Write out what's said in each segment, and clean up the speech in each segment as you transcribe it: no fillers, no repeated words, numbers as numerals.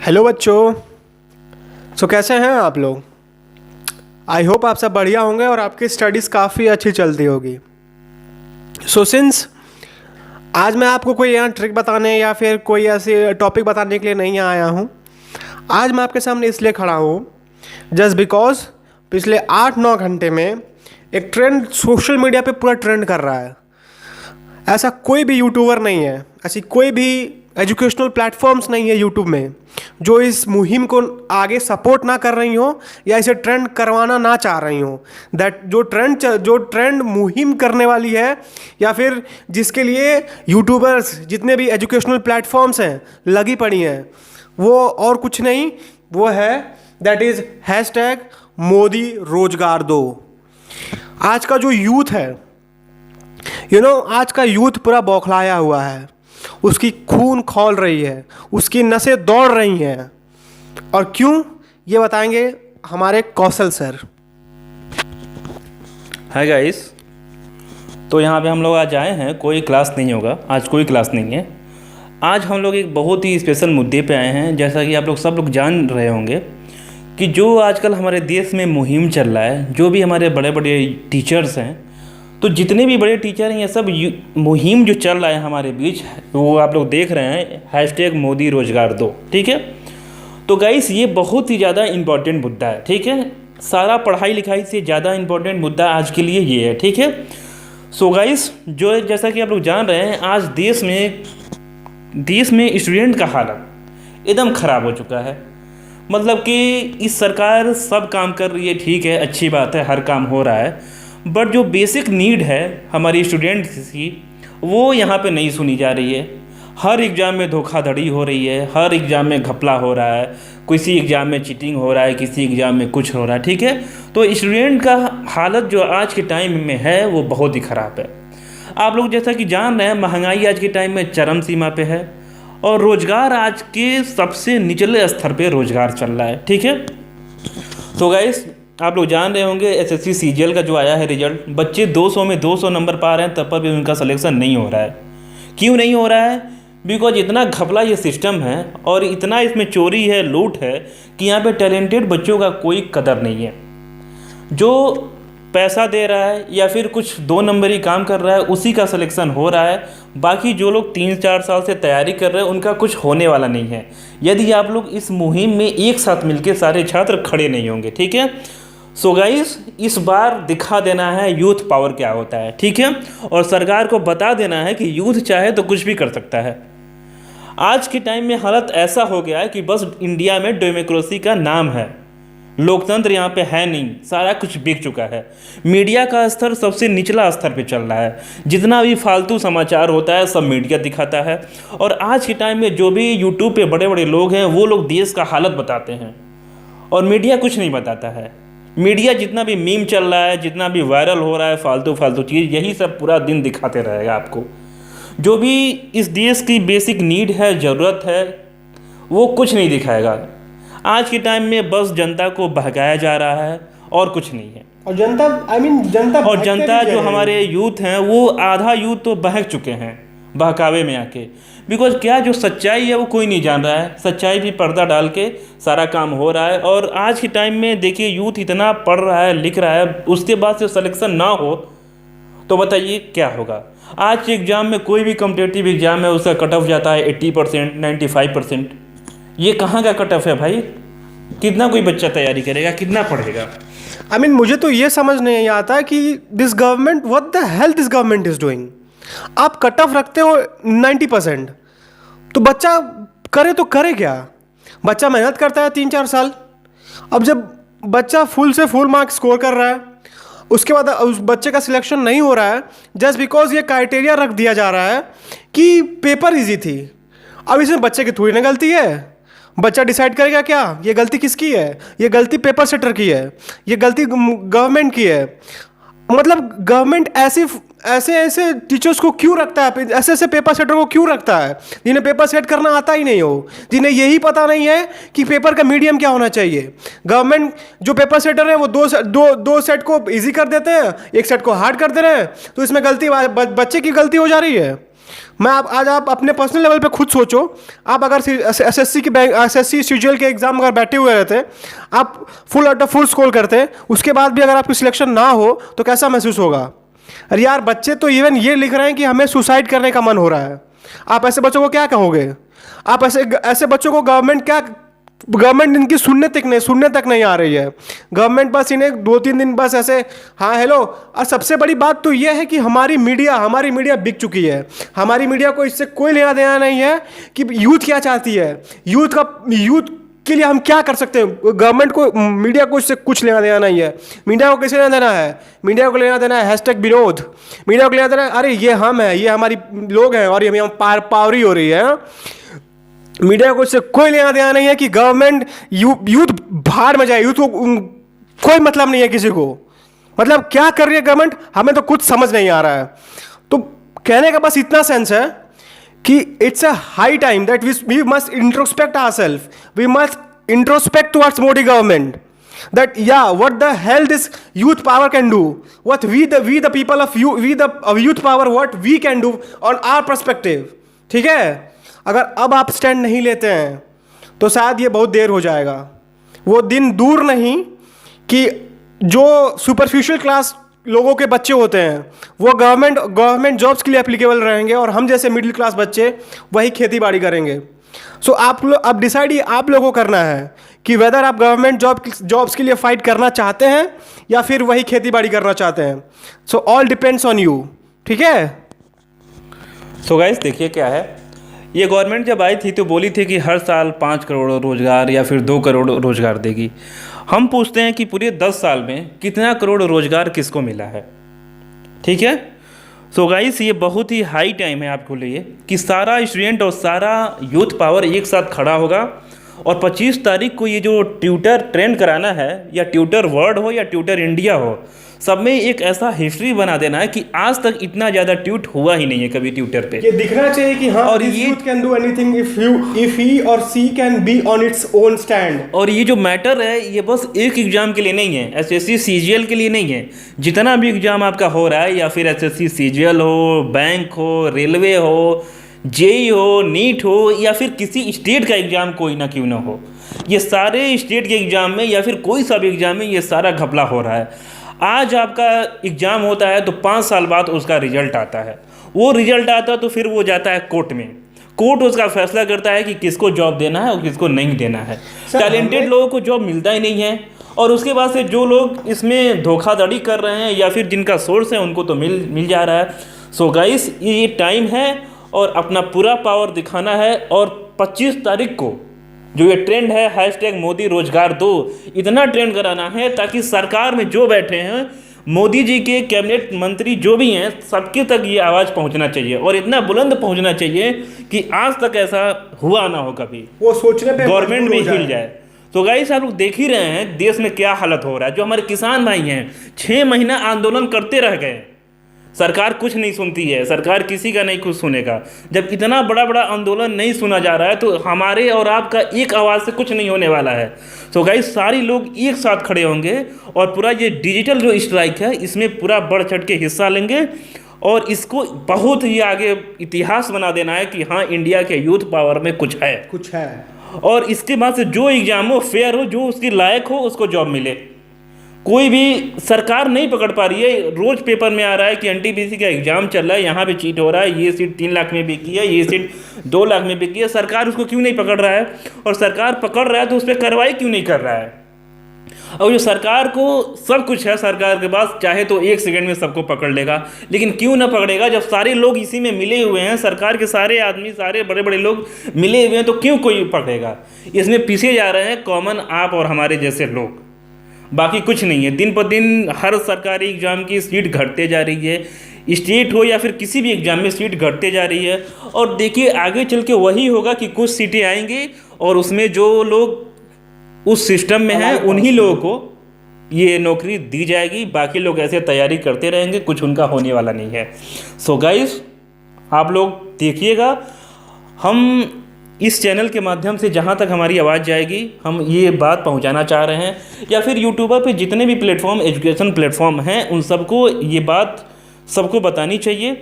Hello बच्चों। कैसे हैं आप लोग? आई होप आप सब बढ़िया होंगे और आपकी स्टडीज़ काफ़ी अच्छी चलती होगी। सिंस आज मैं आपको कोई यहाँ ट्रिक बताने या फिर कोई ऐसे टॉपिक बताने के लिए नहीं आया हूँ। आज मैं आपके सामने इसलिए खड़ा हूँ जस्ट बिकॉज पिछले 8-9 घंटे में एक ट्रेंड सोशल मीडिया पे पूरा ट्रेंड कर रहा है। ऐसा कोई भी यूट्यूबर नहीं है, ऐसी कोई भी एजुकेशनल प्लेटफॉर्म्स नहीं है यूट्यूब में जो इस मुहिम को आगे सपोर्ट ना कर रही हो या इसे ट्रेंड करवाना ना चाह रही हो। दैट जो ट्रेंड मुहिम करने वाली है या फिर जिसके लिए यूट्यूबर्स जितने भी एजुकेशनल प्लेटफॉर्म्स हैं लगी पड़ी हैं, वो और कुछ नहीं, वो है दैट इज़ हैशटैग मोदी रोजगार दो। आज का जो यूथ है आज का यूथ पूरा बौखलाया हुआ है, उसकी खून खौल रही है, उसकी नसें दौड़ रही हैं। और क्यों, ये बताएंगे हमारे कौशल सर। हाय गाइस, तो यहाँ पे हम लोग आज आए हैं। कोई क्लास नहीं होगा आज, कोई क्लास नहीं है। आज हम लोग एक बहुत ही स्पेशल मुद्दे पे आए हैं। जैसा कि आप लोग सब लोग जान रहे होंगे कि जो आजकल हमारे देश में मुहिम चल रहा है, जो भी हमारे बड़े बड़े टीचर्स हैं, तो जितने भी बड़े टीचर हैं, ये सब मुहिम जो चल रहा है हमारे बीच, वो आप लोग देख रहे हैं, हैशटैग मोदी रोजगार दो। ठीक है, तो गाइस ये बहुत ही ज़्यादा इम्पोर्टेंट मुद्दा है। ठीक है, सारा पढ़ाई लिखाई से ज़्यादा इम्पोर्टेंट मुद्दा आज के लिए ये है। ठीक है, सो गाइस जो जैसा कि आप लोग जान रहे हैं, आज देश में स्टूडेंट का हालत एकदम ख़राब हो चुका है। मतलब कि इस सरकार सब काम कर रही है, ठीक है, अच्छी बात है, हर काम हो रहा है, बट जो बेसिक नीड है हमारी स्टूडेंट्स की, वो यहाँ पे नहीं सुनी जा रही है। हर एग्ज़ाम में धोखाधड़ी हो रही है, हर एग्ज़ाम में घपला हो रहा है, किसी एग्ज़ाम में चीटिंग हो रहा है, किसी एग्ज़ाम में कुछ हो रहा है। ठीक है, तो स्टूडेंट का हालत जो आज के टाइम में है वो बहुत ही ख़राब है। आप लोग जैसा कि जान रहे हैं, महंगाई आज के टाइम में चरम सीमा पे है और रोज़गार आज के सबसे निचले स्तर पे रोज़गार चल रहा है। ठीक है, तो गाइस आप लोग जान रहे होंगे एसएससी सीजीएल का जो आया है रिजल्ट, बच्चे 200 में 200 नंबर पा रहे हैं, तब पर भी उनका सिलेक्शन नहीं हो रहा है। क्यों नहीं हो रहा है? बिकॉज इतना घपला ये सिस्टम है और इतना इसमें चोरी है, लूट है कि यहाँ पे टैलेंटेड बच्चों का कोई कदर नहीं है। जो पैसा दे रहा है या फिर कुछ 2 नंबरी काम कर रहा है, उसी का सिलेक्शन हो रहा है। बाकी जो लोग 3-4 साल से तैयारी कर रहे हैं, उनका कुछ होने वाला नहीं है, यदि आप लोग इस मुहिम में एक साथ मिलकर सारे छात्र खड़े नहीं होंगे। ठीक है, सो गाइस इस बार दिखा देना है यूथ पावर क्या होता है। ठीक है, और सरकार को बता देना है कि यूथ चाहे तो कुछ भी कर सकता है। आज के टाइम में हालत ऐसा हो गया है कि बस इंडिया में डेमोक्रेसी का नाम है, लोकतंत्र यहाँ पे है नहीं, सारा कुछ बिक चुका है। मीडिया का स्तर सबसे निचला स्तर पे चल रहा है, जितना भी फालतू समाचार होता है सब मीडिया दिखाता है। और आज के टाइम में जो भी यूट्यूब पे बड़े बड़े लोग हैं, वो लोग देश का हालत बताते हैं और मीडिया कुछ नहीं बताता है। मीडिया जितना भी मीम चल रहा है, जितना भी वायरल हो रहा है फालतू फालतू चीज़, यही सब पूरा दिन दिखाते रहेगा आपको। जो भी इस देश की बेसिक नीड है, ज़रूरत है, वो कुछ नहीं दिखाएगा। आज के टाइम में बस जनता को बहकाया जा रहा है और कुछ नहीं है। और जनता जो हमारे यूथ हैं, वो आधा यूथ तो बहक चुके हैं बहकावे में आके। बिकॉज क्या जो सच्चाई है वो कोई नहीं जान रहा है, सच्चाई भी पर्दा डाल के सारा काम हो रहा है। और आज के टाइम में देखिए, यूथ इतना पढ़ रहा है, लिख रहा है, उसके बाद से सिलेक्शन ना हो तो बताइए क्या होगा। आज के एग्ज़ाम में कोई भी कॉम्पिटिटिव एग्ज़ाम है, उसका कट ऑफ जाता है 80%, 95%। ये कहाँ का कट ऑफ है भाई? कितना कोई बच्चा तैयारी करेगा, कितना पढ़ेगा? मुझे तो ये समझ नहीं आता कि this government, what the hell this government is doing. आप कट ऑफ रखते हो 90%, तो बच्चा करे तो करे क्या? बच्चा मेहनत करता है 3-4 साल। अब जब बच्चा फुल से फुल मार्क्स स्कोर कर रहा है, उसके बाद उस बच्चे का सिलेक्शन नहीं हो रहा है जस्ट बिकॉज ये क्राइटेरिया रख दिया जा रहा है कि पेपर इजी थी। अब इसमें बच्चे की थोड़ी ना गलती है, बच्चा डिसाइड करेगा क्या ये गलती किसकी है? ये गलती पेपर सेटर की है, ये गलती गवर्नमेंट की है। मतलब गवर्नमेंट ऐसे टीचर्स को क्यों रखता है, ऐसे पेपर सेटर को क्यों रखता है जिन्हें पेपर सेट करना आता ही नहीं हो, जिन्हें यही पता नहीं है कि पेपर का मीडियम क्या होना चाहिए। गवर्नमेंट जो पेपर सेटर है वो दो सेट को इजी कर देते हैं, एक सेट को हार्ड कर दे रहे हैं, तो इसमें गलती बच्चे की गलती हो जा रही है। आज आप अपने पर्सनल लेवल पे खुद सोचो, आप अगर एसएससी की एसएससी सीजीएल के एग्जाम अगर बैठे हुए रहते, आप full out of full score करते, उसके बाद भी अगर आपकी सिलेक्शन ना हो तो कैसा महसूस होगा? अरे यार, बच्चे तो इवन ये लिख रहे हैं कि हमें सुसाइड करने का मन हो रहा है। आप ऐसे बच्चों को क्या कहोगे? आप ऐसे बच्चों को गवर्नमेंट इनकी सुनने तक नहीं आ रही है। गवर्नमेंट बस इन्हें 2-3 दिन बस ऐसे हाँ हेलो। और सबसे बड़ी बात तो यह है कि हमारी मीडिया बिक चुकी है। हमारी मीडिया को इससे कोई लेना देना नहीं है कि यूथ क्या चाहती है, यूथ के लिए हम क्या कर सकते हैं। गवर्नमेंट को, मीडिया को इससे कुछ लेना देना नहीं है। मीडिया को किसे लेना देना है? मीडिया को लेना देना है हैशटैग विनोद। मीडिया को लेना देना है अरे ये हम हैं, ये हमारी लोग हैं और ये हम पावरी हो रही है। मीडिया को इससे कोई लेना देना नहीं है कि गवर्नमेंट यूथ बाहर में जाए, यूथ को कोई मतलब नहीं है किसी को। मतलब क्या कर रही है गवर्नमेंट, हमें तो कुछ समझ नहीं आ रहा है। तो कहने का बस इतना सेंस है कि it's a high time that we must introspect ourself, we must introspect towards Modi government that what the hell this youth power can do, what we the people of youth power, what we can do on our perspective। ठीक है, अगर अब आप stand नहीं लेते हैं तो शायद ये बहुत देर हो जाएगा। वो दिन दूर नहीं कि जो सुपरफिशियल क्लास लोगों के बच्चे होते हैं वो गवर्नमेंट जॉब्स के लिए एप्लीकेबल रहेंगे और हम जैसे मिडिल क्लास बच्चे वही खेती बाड़ी करेंगे। सो अब डिसाइड आप लोगों को करना है कि वेदर आप गवर्नमेंट जॉब्स के लिए फाइट करना चाहते हैं या फिर वही खेती बाड़ी करना चाहते हैं। So all depends on you. ठीक है। सो गाइस देखिए क्या है, ये गवर्नमेंट जब आई थी तो बोली थी कि हर साल 5 करोड़ रोज़गार या फिर 2 करोड़ रोज़गार देगी। हम पूछते हैं कि पूरे 10 साल में कितना करोड़ रोज़गार किसको मिला है? ठीक है। सो गाइस ये बहुत ही हाई टाइम है आपको लिए कि सारा स्टूडेंट और सारा यूथ पावर एक साथ खड़ा होगा और 25 तारीख को ये जो ट्विटर ट्रेंड कराना है, या ट्विटर वर्ल्ड हो या ट्विटर इंडिया हो, सब में एक ऐसा हिस्ट्री बना देना है कि आज तक इतना ज़्यादा ट्वीट हुआ ही नहीं है कभी ट्विटर पे। ये दिखना चाहिए कि हाँ, और ये youth can do anything if he और she can be on its own stand. और ये जो मैटर है ये बस एक एग्जाम के लिए नहीं है, एसएससी सीजीएल के लिए नहीं है। जितना भी एग्जाम आपका हो रहा है, या फिर एसएससी सीजीएल हो, बैंक हो, रेलवे हो, जेई हो, नीट हो, या फिर किसी स्टेट का एग्ज़ाम कोई ना क्यों ना हो, ये सारे स्टेट के एग्ज़ाम में या फिर कोई सा भी एग्ज़ाम में ये सारा घपला हो रहा है। आज आपका एग्ज़ाम होता है तो 5 साल बाद उसका रिजल्ट आता है। वो रिजल्ट आता है तो फिर वो जाता है कोर्ट में। कोर्ट उसका फैसला करता है कि किसको जॉब देना है और किसको नहीं देना है। टैलेंटेड लोगों को जॉब मिलता ही नहीं है, और उसके बाद से जो लोग इसमें धोखाधड़ी कर रहे हैं या फिर जिनका सोर्स है उनको तो मिल जा रहा है। सो गाइस ये टाइम है और अपना पूरा पावर दिखाना है। और 25 तारीख को जो ये ट्रेंड है हैशटैग मोदी रोजगार दो, इतना ट्रेंड कराना है ताकि सरकार में जो बैठे हैं, मोदी जी के कैबिनेट मंत्री जो भी हैं, सबके तक ये आवाज़ पहुंचना चाहिए और इतना बुलंद पहुंचना चाहिए कि आज तक ऐसा हुआ ना हो कभी, वो सोचने पे गवर्नमेंट में हिल जाए। तो गाइस आप लोग देख ही रहे हैं देश में क्या हालत हो रहा है। जो हमारे किसान भाई हैं 6 महीना आंदोलन करते रह गए, सरकार कुछ नहीं सुनती है, सरकार किसी का नहीं कुछ सुनेगा। जब इतना बड़ा बड़ा आंदोलन नहीं सुना जा रहा है तो हमारे और आपका एक आवाज़ से कुछ नहीं होने वाला है। तो गाइस सारे लोग एक साथ खड़े होंगे और पूरा ये डिजिटल जो स्ट्राइक है इसमें पूरा बढ़ चढ़ के हिस्सा लेंगे और इसको बहुत ही आगे इतिहास बना देना है कि हाँ इंडिया के यूथ पावर में कुछ है। और इसके बाद से जो एग्जाम हो फेयर हो, जो उसकी लायक हो उसको जॉब मिले। कोई भी सरकार नहीं पकड़ पा रही है। रोज पेपर में आ रहा है कि एनटीपीसी का एग्जाम चल रहा है, यहाँ पे चीट हो रहा है, ये सीट 3 लाख में बिकी है, ये सीट 2 लाख में बिकी है। सरकार उसको क्यों नहीं पकड़ रहा है? और सरकार पकड़ रहा है तो उस पर कार्रवाई क्यों नहीं कर रहा है? और जो सरकार को सब कुछ है सरकार के पास, चाहे तो 1 सेकंड में सबको पकड़ लेगा, लेकिन क्यों ना पकड़ेगा? जब सारे लोग इसी में मिले हुए हैं, सरकार के सारे आदमी, सारे बड़े बड़े लोग मिले हुए हैं, तो क्यों कोई पकड़ेगा? इसमें पीछे जा रहे हैं कॉमन आप और हमारे जैसे लोग, बाकी कुछ नहीं है। दिन पर दिन हर सरकारी एग्ज़ाम की सीट घटते जा रही है, स्टेट हो या फिर किसी भी एग्ज़ाम में सीट घटते जा रही है। और देखिए आगे चल के वही होगा कि कुछ सीटें आएंगी और उसमें जो लोग उस सिस्टम में हैं उन्हीं लोगों को ये नौकरी दी जाएगी, बाकी लोग ऐसे तैयारी करते रहेंगे, कुछ उनका होने वाला नहीं है। सो गाइस आप लोग देखिएगा, हम इस चैनल के माध्यम से जहाँ तक हमारी आवाज़ जाएगी हम ये बात पहुँचाना चाह रहे हैं, या फिर यूट्यूबर पे जितने भी प्लेटफॉर्म एजुकेशन प्लेटफॉर्म हैं उन सबको ये बात सबको बतानी चाहिए।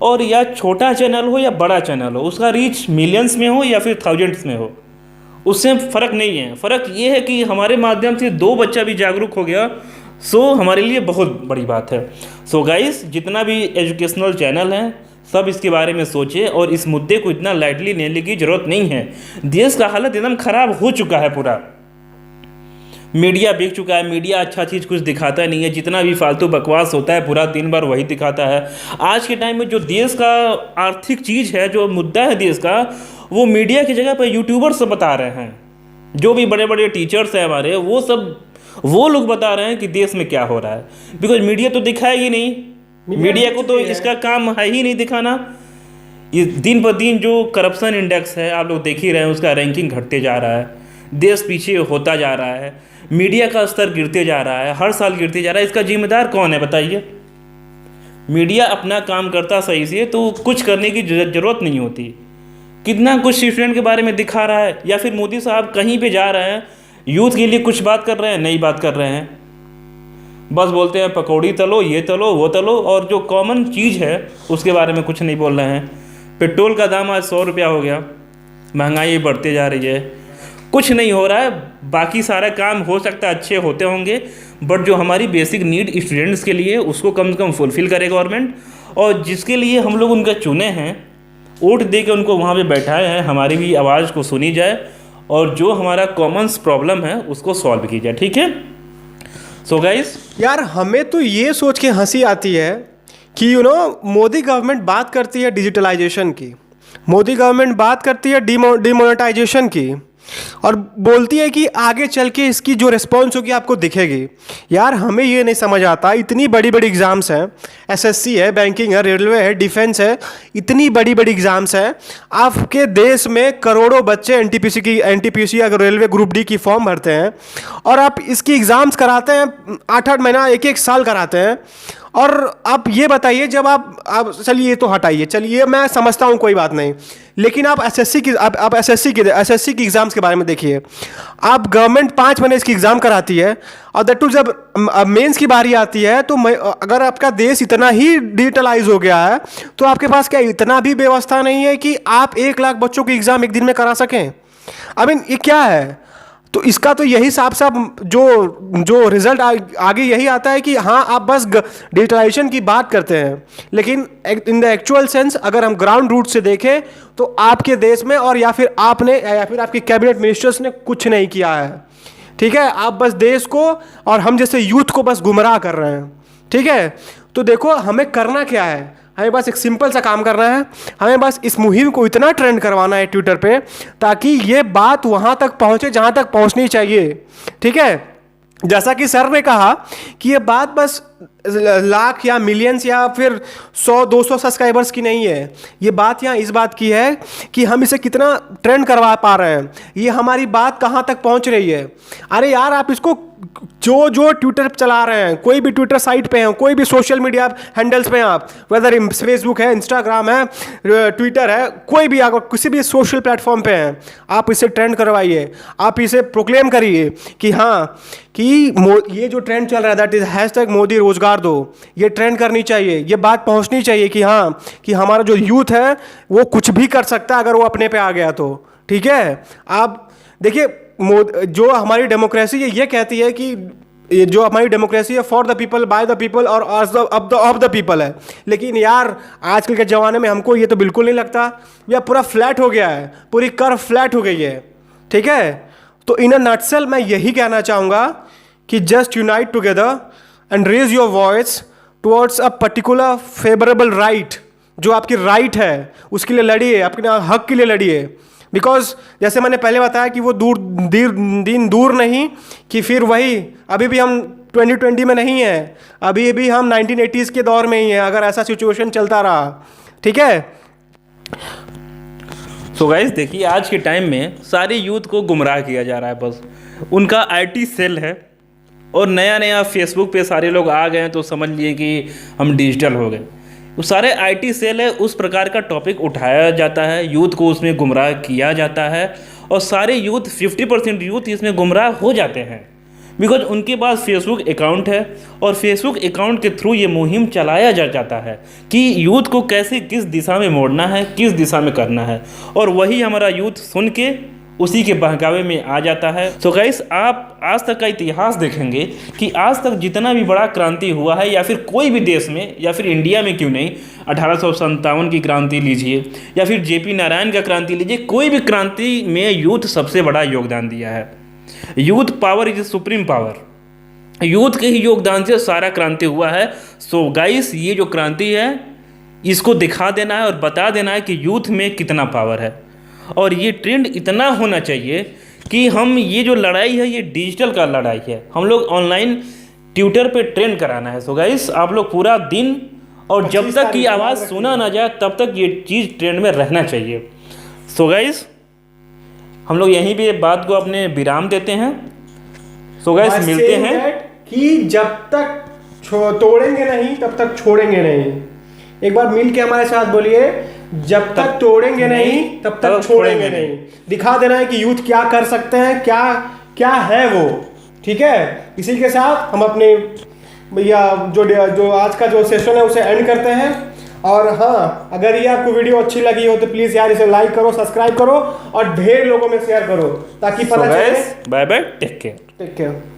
और या छोटा चैनल हो या बड़ा चैनल हो, उसका रीच मिलियंस में हो या फिर थाउजेंड्स में हो, उससे फ़र्क नहीं है। फ़र्क ये है कि हमारे माध्यम से 2 बच्चा भी जागरूक हो गया, सो हमारे लिए बहुत बड़ी बात है। सो गाइस, जितना भी एजुकेशनल चैनल हैं सब इसके बारे में सोचें और इस मुद्दे को इतना लाइटली लेने की ज़रूरत नहीं है। देश का हालत एकदम ख़राब हो चुका है, पूरा मीडिया बिक चुका है। मीडिया अच्छा चीज़ कुछ दिखाता नहीं है, जितना भी फालतू बकवास होता है पूरा दिन भर वही दिखाता है। आज के टाइम में जो देश का आर्थिक चीज़ है, जो मुद्दा है देश का, वो मीडिया की जगह पर यूट्यूबर सब बता रहे हैं। जो भी बड़े बड़े टीचर्स हैं हमारे, वो लोग बता रहे हैं कि देश में क्या हो रहा है, बिकॉज मीडिया तो दिखाएगी नहीं। मीडिया को तो इसका काम है ही नहीं दिखाना। ये दिन पर दिन जो करप्शन इंडेक्स है आप लोग देख ही रहे हैं, उसका रैंकिंग घटते जा रहा है, देश पीछे होता जा रहा है, मीडिया का स्तर गिरते जा रहा है, हर साल गिरते जा रहा है। इसका जिम्मेदार कौन है बताइए? मीडिया अपना काम करता सही से तो कुछ करने की ज़रूरत नहीं होती। कितना कुछ स्टूडेंट के बारे में दिखा रहा है, या फिर मोदी साहब कहीं पे जा रहे हैं, यूथ के लिए कुछ बात कर रहे हैं, नहीं बात कर रहे हैं, बस बोलते हैं पकौड़ी तलो, ये तलो, वो तलो, और जो कॉमन चीज़ है उसके बारे में कुछ नहीं बोल रहे हैं। पेट्रोल का दाम आज 100 रुपया हो गया, महंगाई बढ़ते जा रही है, कुछ नहीं हो रहा है। बाकी सारा काम हो सकता है अच्छे होते होंगे, बट जो हमारी बेसिक नीड स्टूडेंट्स के लिए उसको कम से कम फुलफ़िल करे गवर्नमेंट, और जिसके लिए हम लोग उनका चुने हैं, वोट दे के उनको वहाँ पे बैठाए हैं, हमारी भी आवाज़ को सुनी जाए और जो हमारा कॉमन प्रॉब्लम है उसको सॉल्व की जाए। ठीक है? सो गाइस, यार हमें तो ये सोच के हंसी आती है कि मोदी गवर्नमेंट बात करती है डिजिटलाइजेशन की, मोदी गवर्नमेंट बात करती है डिमोनेटाइजेशन की, और बोलती है कि आगे चल के इसकी जो रिस्पॉन्स होगी आपको दिखेगी। यार हमें ये नहीं समझ आता, इतनी बड़ी बड़ी एग्ज़ाम्स हैं, एसएससी है, बैंकिंग है, रेलवे है, डिफेंस है, इतनी बड़ी बड़ी एग्ज़ाम्स हैं। आपके देश में करोड़ों बच्चे एनटीपीसी या रेलवे ग्रुप डी की फॉर्म भरते हैं, और आप इसकी एग्ज़ाम्स कराते हैं 8-8 महीना, 1-1 साल कराते हैं। और आप ये बताइए, जब आप चलिए ये तो हटाइए, चलिए मैं समझता हूँ कोई बात नहीं, लेकिन आप एसएससी की एग्ज़ाम्स के बारे में देखिए। आप गवर्नमेंट 5 महीने इसकी एग्ज़ाम कराती है, और दैट टू जब मेंस की बारी आती है तो अगर आपका देश इतना ही डिजिटलाइज हो गया है तो आपके पास क्या इतना भी व्यवस्था नहीं है कि आप 1 लाख बच्चों की एग्ज़ाम एक दिन में करा सकें? आई मीन ये क्या है? तो इसका तो यही साफ साफ जो रिजल्ट आगे यही आता है कि हाँ आप बस डिजिटलाइजेशन की बात करते हैं, लेकिन इन द एक्चुअल सेंस अगर हम ग्राउंड रूट से देखें तो आपके देश में और या फिर आपके कैबिनेट मिनिस्टर्स ने कुछ नहीं किया है। ठीक है, आप बस देश को और हम जैसे यूथ को बस गुमराह कर रहे हैं। ठीक है, तो देखो हमें करना क्या है, हमें बस एक सिंपल सा काम करना है, हमें बस इस मुहिम को इतना ट्रेंड करवाना है ट्विटर पे ताकि ये बात वहाँ तक पहुँचे जहाँ तक पहुँचनी चाहिए। ठीक है, जैसा कि सर ने कहा कि ये बात बस लाख या मिलियंस या फिर 100-200 सब्सक्राइबर्स की नहीं है, ये बात यहाँ इस बात की है कि हम इसे कितना ट्रेंड करवा पा रहे हैं, ये हमारी बात कहाँ तक पहुँच रही है। अरे यार आप इसको जो ट्विटर चला रहे हैं, कोई भी ट्विटर साइट पे हैं, कोई भी सोशल मीडिया हैंडल्स पे हैं आप, वेदर फेसबुक है, इंस्टाग्राम है, ट्विटर है, कोई भी अगर किसी भी सोशल प्लेटफॉर्म पे हैं, आप इसे ट्रेंड करवाइए, आप इसे प्रोक्लेम करिए कि हाँ कि ये जो ट्रेंड चल रहा है दैट इज हैशटैग मोदी रोजगार दो, ये ट्रेंड करनी चाहिए, ये बात पहुंचनी चाहिए कि हाँ कि हमारा जो यूथ है वो कुछ भी कर सकता है अगर वो अपने पे आ गया तो। ठीक है, आप देखिए जो हमारी डेमोक्रेसी है ये कहती है कि जो हमारी डेमोक्रेसी है for the people, by the people और ऑफ द पीपल है, लेकिन यार आजकल के ज़माने में हमको ये तो बिल्कुल नहीं लगता, यह पूरा फ्लैट हो गया है, पूरी कर्व फ्लैट हो गई है। ठीक है, तो इन अ नटसेल मैं यही कहना चाहूँगा कि just unite together and raise your voice towards a particular favourable right, जो आपकी राइट है उसके लिए लड़िए, अपने हक के लिए लड़िए। बिकॉज जैसे मैंने पहले बताया कि वो दिन दूर नहीं कि फिर वही अभी भी हम 2020 में नहीं हैं, अभी भी हम 1980s के दौर में ही हैं अगर ऐसा सिचुएशन चलता रहा। ठीक है, सो गाइस देखिए आज के टाइम में सारे यूथ को गुमराह किया जा रहा है, बस उनका आईटी सेल है और नया फेसबुक पे सारे लोग आ गए हैं तो समझ लिए कि हम डिजिटल हो गए। वो सारे आईटी सेल है, उस प्रकार का टॉपिक उठाया जाता है, यूथ को उसमें गुमराह किया जाता है और सारे यूथ 50% यूथ इसमें गुमराह हो जाते हैं। बिकॉज उनके पास फेसबुक अकाउंट है और फेसबुक अकाउंट के थ्रू ये मुहिम चलाया जा जाता है कि यूथ को कैसे किस दिशा में मोड़ना है, किस दिशा में करना है, और वही हमारा यूथ सुन के उसी के बहकावे में आ जाता है। सो गाइस, आप आज तक का इतिहास देखेंगे कि आज तक जितना भी बड़ा क्रांति हुआ है, या फिर कोई भी देश में, या फिर इंडिया में क्यों नहीं, 1857 की क्रांति लीजिए या फिर जेपी नारायण का क्रांति लीजिए, कोई भी क्रांति में यूथ सबसे बड़ा योगदान दिया है। Youth power is supreme power. Youth के ही योगदान से सारा क्रांति हुआ है। सो गाइस, ये जो क्रांति है इसको दिखा देना है और बता देना है कि यूथ में कितना पावर है, और ये ट्रेंड इतना होना चाहिए कि हम ये जो लड़ाई है ये डिजिटल का लड़ाई है, हम लोग ऑनलाइन ट्विटर पे ट्रेंड कराना है। सो गाइस, आप लोग पूरा दिन और जब तक की आवाज़ सुना ना जाए तब तक ये चीज़ ट्रेंड में रहना चाहिए। सो गाइस, हम लोग यहीं पे बात को अपने विराम देते हैं। सो गाइस, मिलते हैं कि जब तक तोड़ेंगे नहीं तब तक छोड़ेंगे नहीं। एक बार मिल के हमारे साथ बोलिए, जब तक तोड़ेंगे नहीं तब तक छोड़ेंगे नहीं। दिखा देना है कि यूथ क्या कर सकते हैं, क्या क्या है वो। ठीक है, इसी के साथ हम अपने भैया जो आज का जो सेशन है उसे एंड करते हैं। और हाँ, अगर ये आपको वीडियो अच्छी लगी हो तो प्लीज़ यार इसे लाइक करो, सब्सक्राइब करो और ढेर लोगों में शेयर करो ताकि पता चले। Bye bye, take care. Take care.